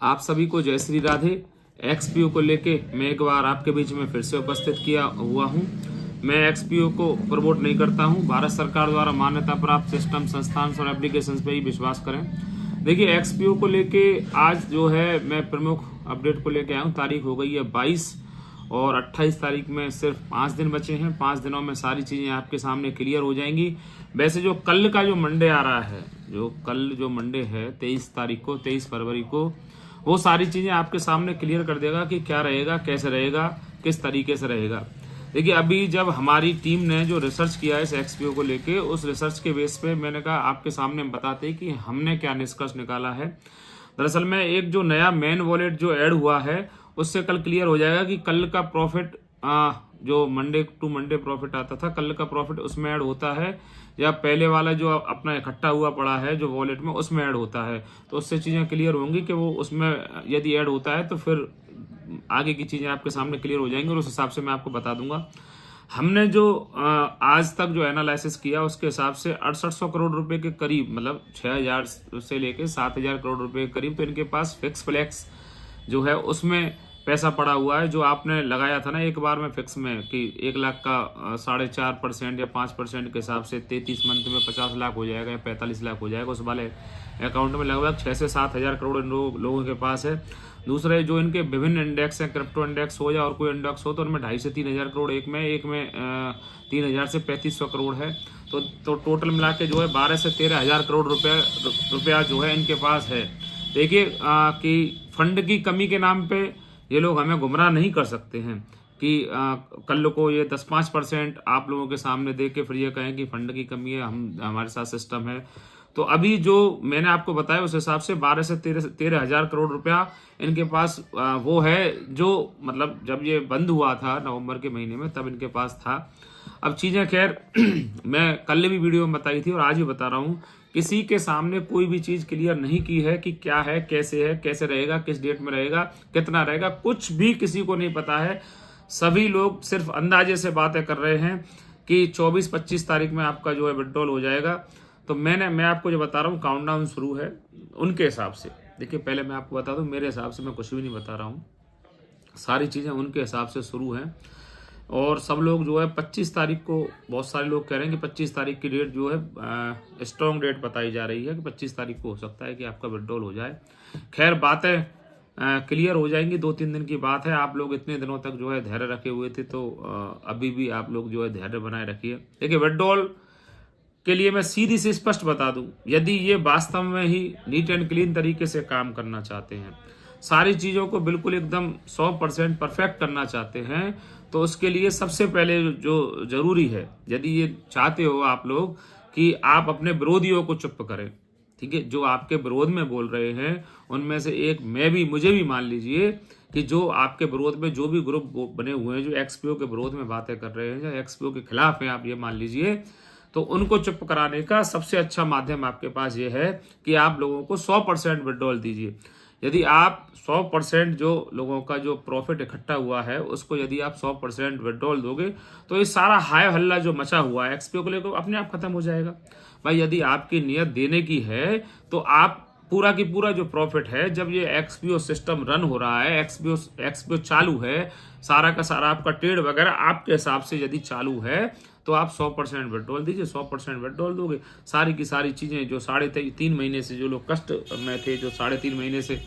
आप सभी को जय श्री राधे। एक्सपीओ को लेके मैं एक बार आपके बीच में फिर से उपस्थित किया हुआ हूं। मैं एक्सपीओ को प्रमोट नहीं करता हूं। भारत सरकार द्वारा मान्यता प्राप्त सिस्टम, संस्थान और एप्लीकेशंस पे ही विश्वास करें। देखिए, एक्सपीओ को लेके आज जो है मैं प्रमुख अपडेट को लेके आया हूं। तारीख हो गई है 22 और 28 तारीख में सिर्फ 5 दिन बचे हैं। 5 दिनों में सारी चीजें आपके सामने क्लियर हो जाएंगी। वैसे जो कल का जो मंडे आ रहा है, जो मंडे है 23 तारीख को, 23 फरवरी को, वो सारी चीजें आपके सामने क्लियर कर देगा कि क्या रहेगा, कैसे रहेगा, किस तरीके से रहेगा। देखिए, अभी जब हमारी टीम ने जो रिसर्च किया है इस एक्सपीओ को लेके, उस रिसर्च के बेस पे मैंने कहा आपके सामने बताते कि हमने क्या निष्कर्ष निकाला है। दरअसल में एक जो नया मेन वॉलेट जो ऐड हुआ है, उससे कल क्लियर हो जाएगा कि कल का प्रॉफिट, जो मंडे टू मंडे प्रॉफिट आता था, कल का प्रॉफिट उसमें ऐड होता है या पहले वाला जो अपना इकट्ठा हुआ पड़ा है जो वॉलेट में, उसमें ऐड होता है। तो उससे चीजें क्लियर होंगी कि वो उसमें यदि ऐड होता है तो फिर आगे की चीजें आपके सामने क्लियर हो जाएंगी और उस हिसाब से मैं आपको बता दूंगा। हमने जो आज तक जो एनालिसिस किया उसके हिसाब से 6800 करोड़ रुपए के करीब, मतलब 6000 से लेके 7000 करोड़ रुपए के करीब, तो इनके पास फिक्स फ्लैक्स जो है उसमें पैसा पड़ा हुआ है। जो आपने लगाया था ना एक बार में फिक्स में कि 1 लाख का 4.5% या 5% के हिसाब से 33 मंथ में 50 लाख हो जाएगा या 45 लाख हो जाएगा, उस वाले अकाउंट में लगभग 6 से 7 हजार करोड़ लोगों के पास है। दूसरे जो इनके विभिन्न इंडेक्स हैं, क्रिप्टो इंडेक्स हो या और कोई इंडेक्स हो, तो उनमें 2.5 से 3 हजार करोड़, एक में 3000 से 3500 करोड़ है। तो टोटल मिला के जो है 12 से 13 हजार करोड़ रुपया जो है इनके पास है। देखिए कि फंड की कमी के नाम पे ये लोग हमें गुमराह नहीं कर सकते हैं कि कल को ये 10-5% आप लोगों के सामने दे के फिर ये कहें कि फंड की कमी है, हमारे साथ सिस्टम है। तो अभी जो मैंने आपको बताया उस हिसाब से 12 से 13 हजार करोड़ रुपया इनके पास वो है, जो मतलब जब ये बंद हुआ था नवंबर के महीने में तब इनके पास था। अब चीजें खैर मैं कल भी वीडियो में बताई थी और आज भी बता रहा हूं, किसी के सामने कोई भी चीज क्लियर नहीं की है कि क्या है, कैसे रहेगा, किस डेट में रहेगा, कितना रहेगा, कुछ भी किसी को नहीं पता है। सभी लोग सिर्फ अंदाजे से बातें कर रहे हैं कि 24-25 तारीख में आपका जो है विड्रॉल हो जाएगा। तो मैं आपको जो बता रहा हूँ, काउंटडाउन शुरू है उनके हिसाब से। देखिए, पहले मैं आपको बता दूं, मेरे हिसाब से मैं कुछ भी नहीं बता रहा हूँ, सारी चीजें उनके हिसाब से शुरू हैं। और सब लोग जो है 25 तारीख को, बहुत सारे लोग कह रहे हैं कि 25 तारीख की डेट जो है स्ट्रॉन्ग डेट बताई जा रही है कि 25 तारीख को हो सकता है कि आपका विड्रॉल हो जाए। खैर, बातें क्लियर हो जाएंगी, 2-3 दिन की बात है। आप लोग इतने दिनों तक जो है धैर्य रखे हुए थे, तो अभी भी आप लोग जो है धैर्य बनाए रखिए। देखिए, विड्रॉल के लिए मैं सीधी सी स्पष्ट बता दूं, यदि ये वास्तव में ही नीट एंड क्लीन तरीके से काम करना चाहते हैं, सारी चीजों को बिल्कुल एकदम 100% परफेक्ट करना चाहते हैं, तो उसके लिए सबसे पहले जो जरूरी है, यदि ये चाहते हो आप लोग कि आप अपने विरोधियों को चुप करें, ठीक है, जो आपके विरोध में बोल रहे हैं उनमें से एक मुझे भी मान लीजिए कि जो आपके विरोध में जो भी ग्रुप बने हुए हैं, जो एक्सपीओ के विरोध में बातें कर रहे हैं या एक्सपीओ के खिलाफ हैं, आप ये मान लीजिए, तो उनको चुप कराने का सबसे अच्छा माध्यम आपके पास ये है कि आप लोगों को 100% विड्रॉल दीजिए। यदि आप 100% जो लोगों का जो प्रॉफिट इकट्ठा हुआ है उसको यदि आप 100% विड्रॉल दोगे, तो ये सारा हाय हल्ला जो मचा हुआ है एक्सपीओ को लेकर अपने आप खत्म हो जाएगा। भाई, यदि आपकी नियत देने की है तो आप पूरा की पूरा जो प्रॉफिट है, जब ये एक्सपीओ सिस्टम रन हो रहा है, एक्सपीओ चालू है, सारा का सारा आपका ट्रेड वगैरह आपके हिसाब से यदि चालू है, तो आप 100% विड्रॉल दीजिए। 100% विड्रॉल दोगे, सारी की सारी चीजें जो 3.5 महीने से जो लोग कष्ट में थे, जो 3.5 महीने से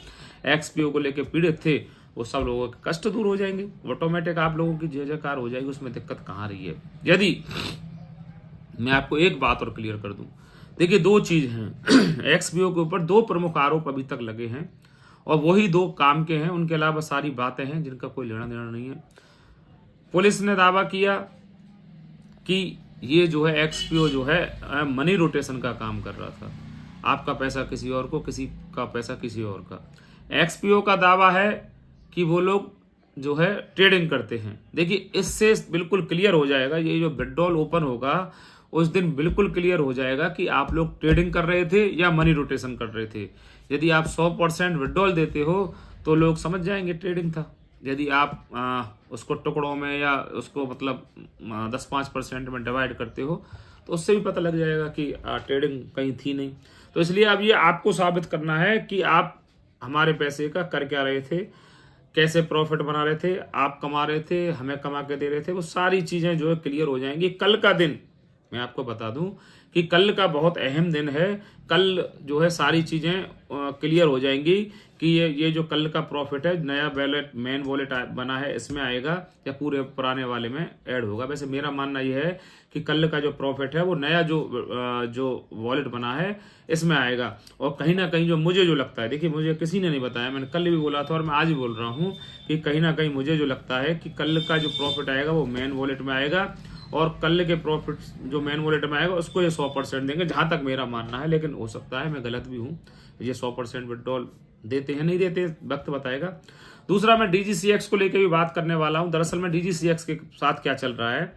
एक्सपीओ को लेकर पीड़ित थे, वो सब लोगों के कष्ट दूर हो जाएंगे। ऑटोमेटिक आप लोगों की जय जयकार हो जाएगी, उसमें दिक्कत कहाँ रही है। यदि मैं आपको एक बात और क्लियर कर दूं, देखिए 2 चीज हैं एक्सपीओ के ऊपर 2 प्रमुख आरोप अभी तक लगे हैं और वही 2 काम के हैं, उनके अलावा सारी बातें हैं जिनका कोई लेना देना नहीं है। पुलिस ने दावा किया कि ये जो है एक्सपीओ जो है मनी रोटेशन का काम कर रहा था, आपका पैसा किसी और को, किसी का पैसा किसी और का। एक्सपीओ का दावा है कि वो लोग जो है ट्रेडिंग करते हैं। देखिए, इससे बिल्कुल क्लियर हो जाएगा, ये जो विड्रॉल ओपन होगा उस दिन बिल्कुल क्लियर हो जाएगा कि आप लोग ट्रेडिंग कर रहे थे या मनी रोटेशन कर रहे थे। यदि आप 100% विड्रॉल देते हो तो लोग समझ जाएंगे ट्रेडिंग था। यदि आप उसको टुकड़ों में या उसको मतलब 10-5% में डिवाइड करते हो तो उससे भी पता लग जाएगा कि ट्रेडिंग कहीं थी नहीं। तो इसलिए अब ये आपको साबित करना है कि आप हमारे पैसे का कर क्या रहे थे, कैसे प्रॉफिट बना रहे थे, आप कमा रहे थे, हमें कमा के दे रहे थे, वो सारी चीजें जो है क्लियर हो जाएंगी। कल का दिन मैं आपको बता दूं कि कल का बहुत अहम दिन है। कल जो है सारी चीजें क्लियर हो जाएंगी कि ये जो कल का प्रॉफिट है, नया वॉलेट, मेन वॉलेट बना है, इसमें आएगा या पूरे पुराने वाले में ऐड होगा। वैसे मेरा मानना यह है कि कल का जो प्रॉफिट है वो नया जो वॉलेट बना है इसमें आएगा। और कहीं ना कहीं जो मुझे जो लगता है, देखिए मुझे किसी ने नहीं बताया, मैंने कल भी बोला था और मैं आज भी बोल रहा हूँ कि कहीं ना कहीं मुझे जो लगता है कि कल का जो प्रॉफिट आएगा वो मेन वॉलेट में आएगा और कल के प्रॉफिट जो मेन वॉलेट में आएगा उसको ये 100% देंगे, जहां तक मेरा मानना है। लेकिन हो सकता है मैं गलत भी हूं, ये 100% विड्रॉल देते हैं नहीं देते, वक्त बताएगा। दूसरा, मैं डीजीसीएक्स को लेकर भी बात करने वाला हूं। दरअसल में डीजीसीएक्स के साथ क्या चल रहा है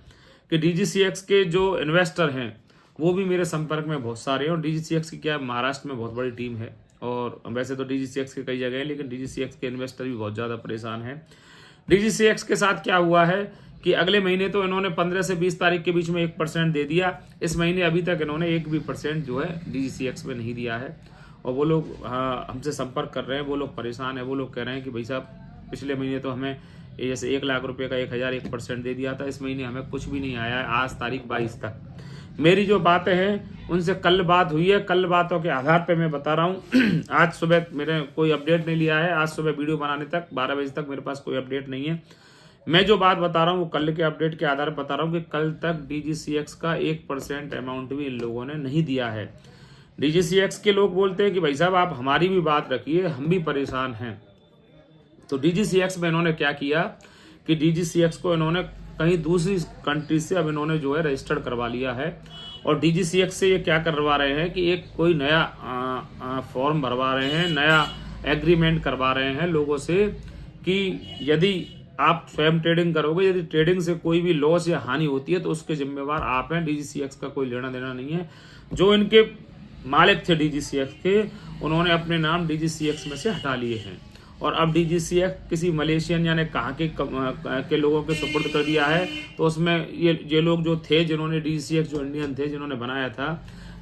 कि डीजीसीएक्स के जो इन्वेस्टर हैं वो भी मेरे संपर्क में बहुत सारे हैं। और डीजीसीएक्स की क्या महाराष्ट्र में बहुत बड़ी टीम है, और वैसे तो डीजीसीएक्स के कई जगह है, लेकिन डीजीसीएक्स के इन्वेस्टर भी बहुत ज्यादा परेशान है। डीजीसीएक्स के साथ क्या हुआ है कि अगले महीने तो इन्होंने 15 से 20 तारीख के बीच में 1% दे दिया। इस महीने अभी तक इन्होंने 1 भी % जो है डीजीसीएक्स में नहीं दिया है। और वो लोग हमसे संपर्क कर रहे हैं, वो लोग परेशान है। वो लोग कह रहे हैं कि भाई साहब, पिछले महीने तो हमें जैसे 1 लाख रुपए का 1,001% दे दिया था, इस महीने हमें कुछ भी नहीं आया है आज तारीख 22 तक। मेरी जो बातें हैं उनसे कल बात हुई है, कल बातों के आधार पे मैं बता रहा हूँ। आज सुबह मेरे कोई अपडेट नहीं लिया है, आज सुबह वीडियो बनाने तक 12 बजे तक मेरे पास कोई अपडेट नहीं है। मैं जो बात बता रहा हूँ वो कल के अपडेट के आधार पर बता रहा हूँ कि कल तक डीजीसीएक्स का 1% अमाउंट भी इन लोगों ने नहीं दिया है। डीजीसीएक्स के लोग बोलते हैं कि भाई साहब आप हमारी भी बात रखिए, हम भी परेशान हैं। तो डीजीसीएक्स में इन्होंने क्या किया कि डीजीसीएक्स को इन्होंने कहीं दूसरी कंट्री से अब इन्होंने जो है रजिस्टर्ड करवा लिया है। और डीजीसीएक्स से ये क्या करवा रहे हैं कि एक कोई नया फॉर्म भरवा रहे हैं, नया एग्रीमेंट करवा रहे हैं लोगों से कि यदि आप स्वयं ट्रेडिंग करोगे, यदि ट्रेडिंग से कोई भी लॉस या हानि होती है तो उसके जिम्मेवार आप हैं। डीजीसीएक्स का कोई लेना देना नहीं है। जो इनके मालिक थे डीजीसीएक्स के, उन्होंने अपने नाम डीजीसीएक्स में से हटा लिए हैं और अब डीजीसीएक्स किसी मलेशियन यानी कहाँ के लोगों के सुपुर्द कर दिया है। तो उसमें ये लोग जो थे, जिन्होंने डीजीसीएक्स जो इंडियन थे जिन्होंने बनाया था,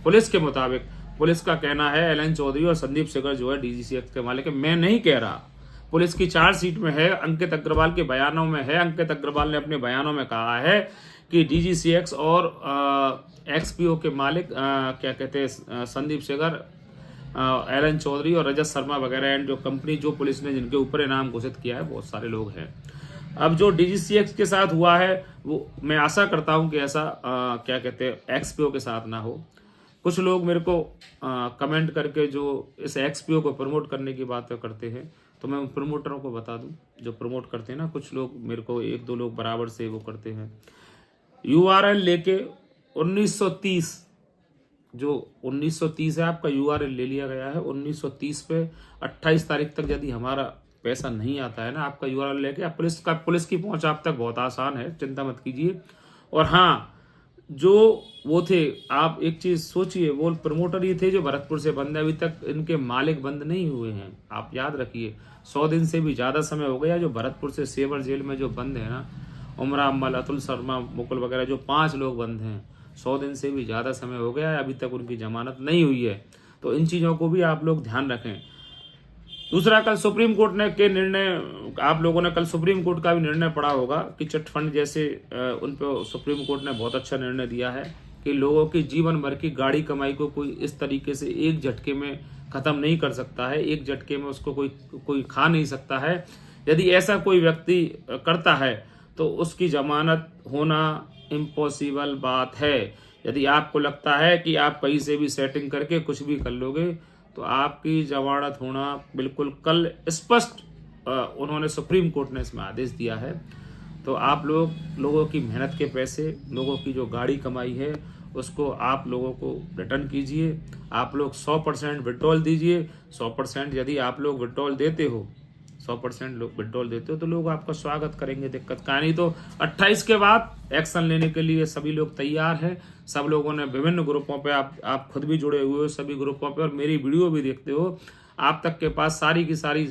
पुलिस के मुताबिक, पुलिस का कहना है एलन चौधरी और संदीप सेगर जो है डीजीसीएक्स के मालिक है। मैं नहीं कह रहा, पुलिस की चार्जशीट में है, अंकित अग्रवाल के बयानों में है। अंकित अग्रवाल ने अपने बयानों में कहा है कि डीजीसीएक्स और एक्सपीओ के मालिक क्या कहते हैं, संदीप सेगर, एलन चौधरी और रजत शर्मा वगैरह एंड जो कंपनी, जो पुलिस ने जिनके ऊपर इनाम घोषित किया है, बहुत सारे लोग हैं। अब जो डीजीसीएक्स के साथ हुआ है वो मैं आशा करता हूं कि ऐसा क्या कहते हैं एक्सपीओ के साथ ना हो। कुछ लोग मेरे को कमेंट करके जो इस एक्सपीओ को प्रमोट करने की बात करते हैं, तो मैं उन प्रमोटरों को बता दूं जो प्रमोट करते हैं ना, कुछ लोग मेरे को 1-2 लोग बराबर से वो करते हैं। यूआरएल लेके 1930, जो 1930 है आपका यूआरएल ले लिया गया है। 1930 पे 28 तारीख तक यदि हमारा पैसा नहीं आता है ना, आपका यूआरएल लेके पुलिस की पहुंच आप तक बहुत आसान है, चिंता मत कीजिए। और हाँ, जो वो थे, आप एक चीज सोचिए, वो प्रमोटर ही थे जो भरतपुर से बंद है, अभी तक इनके मालिक बंद नहीं हुए हैं। आप याद रखिए, 100 दिन से भी ज्यादा समय हो गया जो भरतपुर से सेवर जेल में जो बंद है ना, उमरा अम्मल, अतुल शर्मा, मुकुल वगैरह जो 5 लोग बंद हैं, 100 दिन से भी ज्यादा समय हो गया है, अभी तक उनकी जमानत नहीं हुई है। तो इन चीजों को भी आप लोग ध्यान रखें। दूसरा, कल सुप्रीम कोर्ट ने के निर्णय, आप लोगों ने कल सुप्रीम कोर्ट का भी निर्णय पढ़ा होगा कि चिट फंड जैसे उन पर सुप्रीम कोर्ट ने बहुत अच्छा निर्णय दिया है कि लोगों की जीवन भर की गाड़ी कमाई को कोई इस तरीके से एक झटके में खत्म नहीं कर सकता है, एक झटके में उसको कोई खा नहीं सकता है। यदि ऐसा कोई व्यक्ति करता है तो उसकी जमानत होना इम्पॉसिबल बात है। यदि आपको लगता है कि आप कहीं से भी सेटिंग करके कुछ भी कर लोगे तो आपकी जमानत होना बिल्कुल कल स्पष्ट उन्होंने सुप्रीम कोर्ट ने इसमें आदेश दिया है। तो आप लोगों की मेहनत के पैसे, लोगों की जो गाड़ी कमाई है, उसको आप लोगों को रिटर्न कीजिए। आप लोग 100% विड्रॉल दीजिए। 100% यदि आप लोग विड्रॉल देते हो, 100% लोग विड्रॉल देते हो तो लोग आपका स्वागत करेंगे, दिक्कत का नहीं। तो 28 के बाद एक्शन लेने के लिए सभी लोग तैयार हैं। सब लोगों ने विभिन्न ग्रुपों पे, आप खुद भी जुड़े हुए हो सभी ग्रुपों पे और मेरी वीडियो भी देखते हो, आप तक के पास सारी की सारी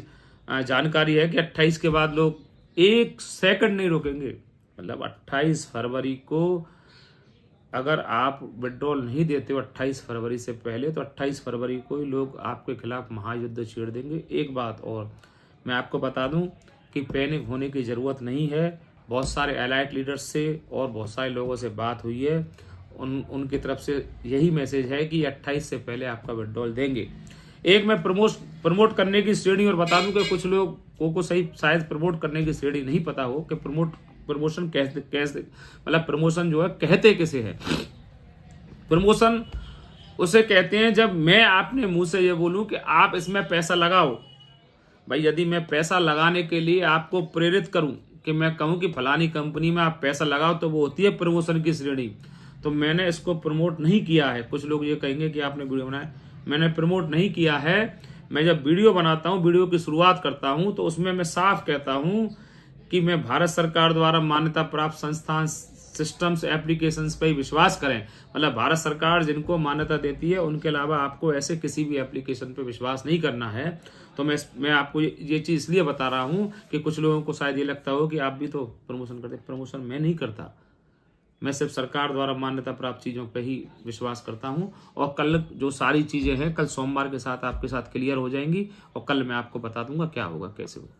जानकारी है कि 28 के बाद लोग 1 सेकंड नहीं रुकेंगे। मतलब 28 फरवरी को अगर आप विड्रॉल नहीं देते हो 28 फरवरी से पहले, तो 28 फरवरी को ही लोग आपके खिलाफ महायुद्ध छेड़ देंगे। एक बात और मैं आपको बता दूं कि पैनिक होने की ज़रूरत नहीं है। बहुत सारे एलाइट लीडर्स से और बहुत सारे लोगों से बात हुई है, उनकी तरफ से यही मैसेज है कि 28 से पहले आपका विड्रॉल देंगे। एक मैं प्रमोट करने की श्रेणी और बता दूं कि कुछ लोगों को सही शायद प्रमोट करने की श्रेणी नहीं पता हो कि प्रमोशन कैसे मतलब प्रमोशन जो है कहते किसे है। प्रमोशन उसे कहते हैं जब मैं आपने मुंह से ये बोलूं कि आप इसमें पैसा लगाओ। भाई यदि मैं पैसा लगाने के लिए आपको प्रेरित करूं कि मैं कहूं कि फलानी कंपनी में आप पैसा लगाओ, तो वो होती है प्रमोशन की श्रेणी। तो मैंने इसको प्रमोट नहीं किया है। कुछ लोग ये कहेंगे कि आपने वीडियो बनाया, मैंने प्रमोट नहीं किया है। मैं जब वीडियो बनाता हूं, वीडियो की शुरुआत करता हूं, तो उसमें मैं साफ कहता हूं कि मैं भारत सरकार द्वारा मान्यता प्राप्त संस्थान सिस्टम्स एप्लीकेशंस पे ही विश्वास करें। मतलब भारत सरकार जिनको मान्यता देती है उनके अलावा आपको ऐसे किसी भी एप्लीकेशन पे विश्वास नहीं करना है। तो मैं आपको ये चीज इसलिए बता रहा हूं कि कुछ लोगों को शायद ये लगता हो कि आप भी तो प्रमोशन करते। प्रमोशन मैं नहीं करता, मैं सिर्फ सरकार द्वारा मान्यता प्राप्त चीजों पे ही विश्वास करता हूं। और कल जो सारी चीजें हैं, कल सोमवार के साथ आपके साथ क्लियर हो जाएंगी, और कल मैं आपको बता दूंगा क्या होगा कैसे होगा।